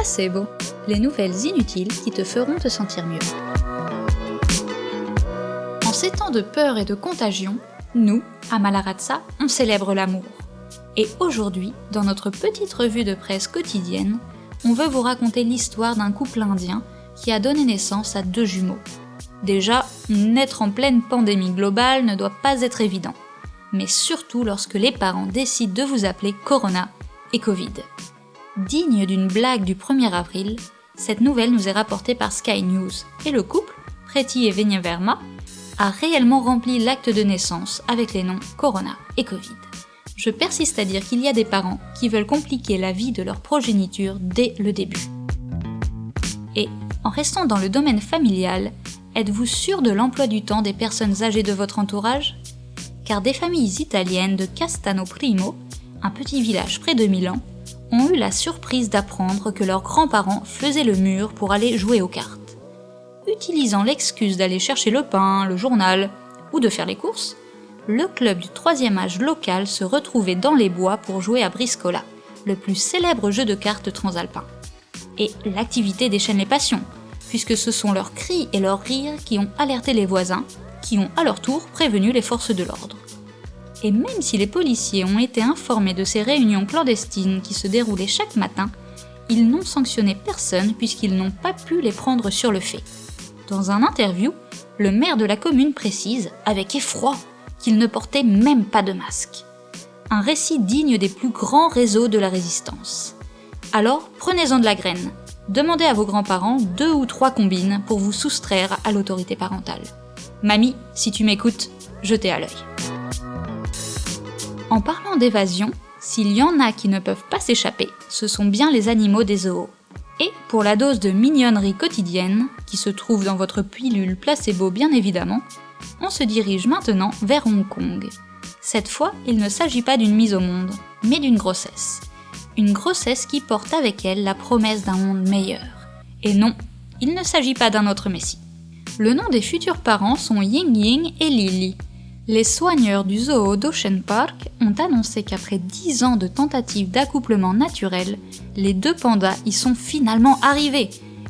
Placebo, les nouvelles inutiles qui te feront te sentir mieux. En ces temps de peur et de contagion, nous, à Malarazza, on célèbre l'amour. Et aujourd'hui, dans notre petite revue de presse quotidienne, on veut vous raconter l'histoire d'un couple indien qui a donné naissance à 2 jumeaux. Déjà, naître en pleine pandémie globale ne doit pas être évident, mais surtout lorsque les parents décident de vous appeler Corona et Covid. Digne d'une blague du 1er avril, cette nouvelle nous est rapportée par Sky News, et le couple, Preeti et Vinay-Verma, a réellement rempli l'acte de naissance avec les noms Corona et Covid. Je persiste à dire qu'il y a des parents qui veulent compliquer la vie de leur progéniture dès le début. Et, en restant dans le domaine familial, êtes-vous sûr de l'emploi du temps des personnes âgées de votre entourage ? Car des familles italiennes de Castano Primo, un petit village près de Milan, ont eu la surprise d'apprendre que leurs grands-parents faisaient le mur pour aller jouer aux cartes. Utilisant l'excuse d'aller chercher le pain, le journal ou de faire les courses, le club du 3e âge local se retrouvait dans les bois pour jouer à Briscola, le plus célèbre jeu de cartes transalpin. Et l'activité déchaîne les passions, puisque ce sont leurs cris et leurs rires qui ont alerté les voisins, qui ont à leur tour prévenu les forces de l'ordre. Et même si les policiers ont été informés de ces réunions clandestines qui se déroulaient chaque matin, ils n'ont sanctionné personne puisqu'ils n'ont pas pu les prendre sur le fait. Dans un interview, le maire de la commune précise, avec effroi, qu'il ne portait même pas de masque. Un récit digne des plus grands réseaux de la résistance. Alors, prenez-en de la graine. Demandez à vos grands-parents 2 ou 3 combines pour vous soustraire à l'autorité parentale. Mamie, si tu m'écoutes, jetez à l'œil. En parlant d'évasion, s'il y en a qui ne peuvent pas s'échapper, ce sont bien les animaux des zoos. Et pour la dose de mignonnerie quotidienne, qui se trouve dans votre pilule placebo bien évidemment, on se dirige maintenant vers Hong Kong. Cette fois, il ne s'agit pas d'une mise au monde, mais d'une grossesse. Une grossesse qui porte avec elle la promesse d'un monde meilleur. Et non, il ne s'agit pas d'un autre messie. Le nom des futurs parents sont Ying Ying et Lily. Les soigneurs du zoo d'Ocean Park ont annoncé qu'après 10 ans de tentatives d'accouplement naturel, les 2 pandas y sont finalement arrivés.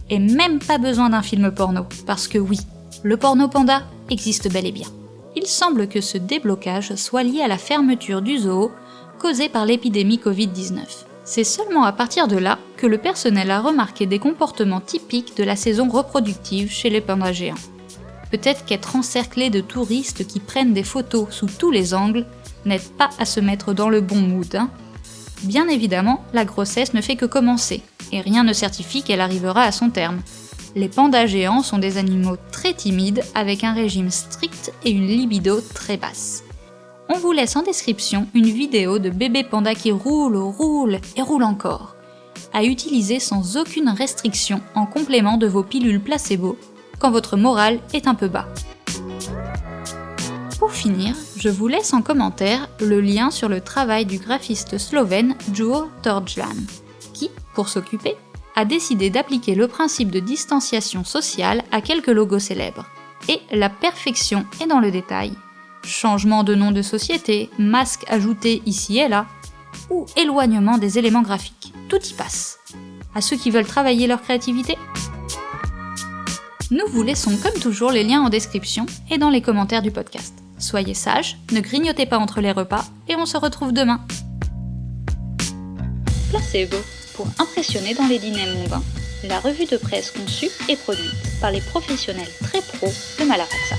Et même pas besoin d'un film porno, parce que oui, le porno panda existe bel et bien. Il semble que ce déblocage soit lié à la fermeture du zoo causée par l'épidémie Covid-19. C'est seulement à partir de là que le personnel a remarqué des comportements typiques de la saison reproductive chez les pandas géants. Peut-être qu'être encerclé de touristes qui prennent des photos sous tous les angles n'aide pas à se mettre dans le bon mood. Bien évidemment, la grossesse ne fait que commencer, et rien ne certifie qu'elle arrivera à son terme. Les pandas géants sont des animaux très timides, avec un régime strict et une libido très basse. On vous laisse en description une vidéo de bébés pandas qui roulent et roulent encore, à utiliser sans aucune restriction en complément de vos pilules placebo, quand votre morale est un peu bas. Pour finir, je vous laisse en commentaire le lien sur le travail du graphiste slovène Jure Torjlan, qui, pour s'occuper, a décidé d'appliquer le principe de distanciation sociale à quelques logos célèbres. Et la perfection est dans le détail. Changement de nom de société, masque ajouté ici et là, ou éloignement des éléments graphiques. Tout y passe. À ceux qui veulent travailler leur créativité, nous vous laissons comme toujours les liens en description et dans les commentaires du podcast. Soyez sages, ne grignotez pas entre les repas et on se retrouve demain. Placebo, pour impressionner dans les dîners mondains, la revue de presse conçue et produite par les professionnels très pros de Malarazza.